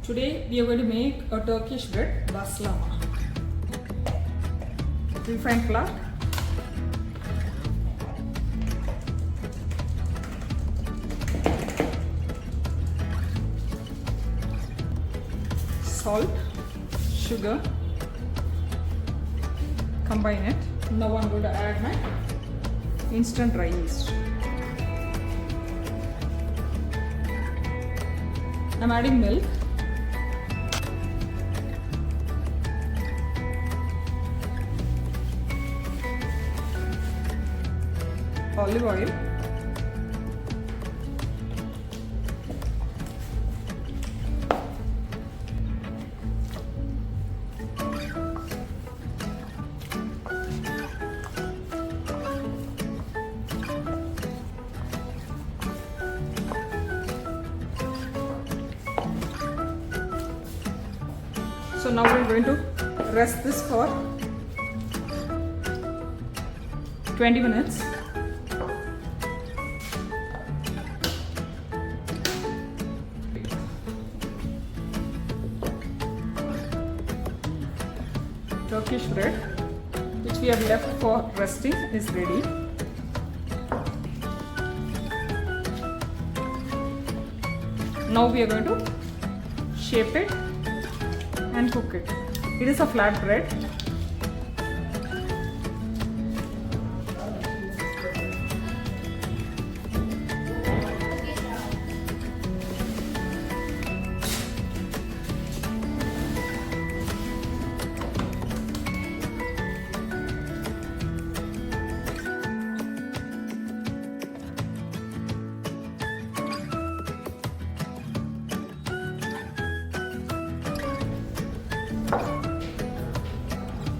Today we are going to make a Turkish bread Bazlama. Refined flour, salt, sugar, combine it. Now I'm going to add my instant dry yeast. I'm adding milk, olive oil, so now we're going to rest this for 20 minutes. Turkish bread, which we have left for resting, is ready. Now we are going to shape it and cook it. It is a flat bread.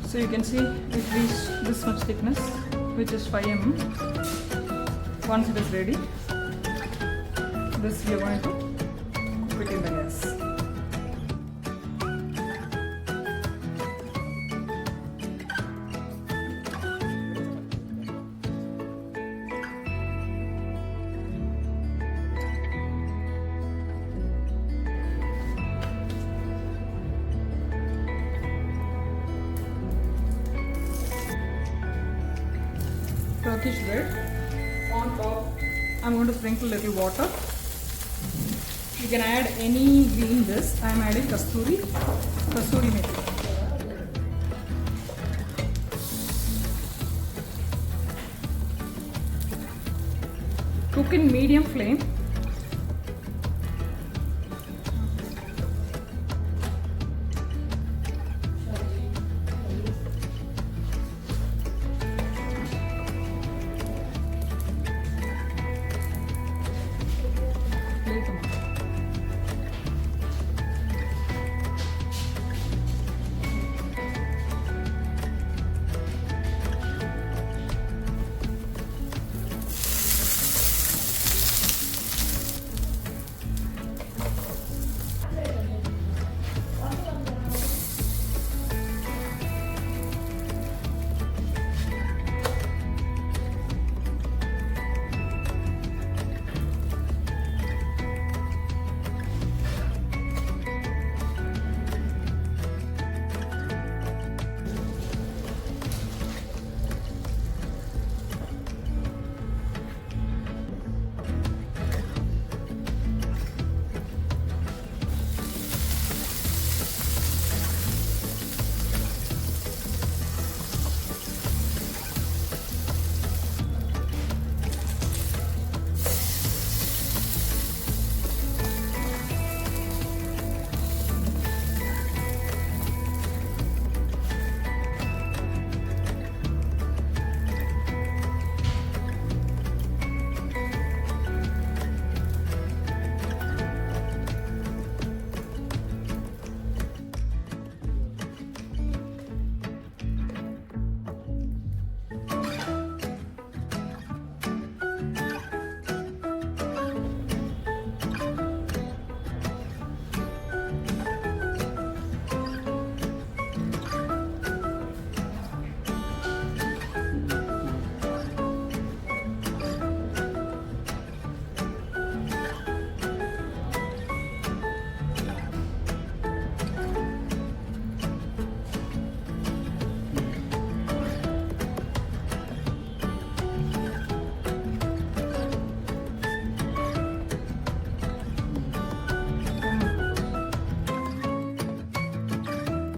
So you can see it reached this much thickness, which is 5 mm. Once it is ready, this we are going to cook it in the gas. Turkish bread. On top, I'm going to sprinkle little water. You can add any green this. I'm adding kasturi methi. Cook in medium flame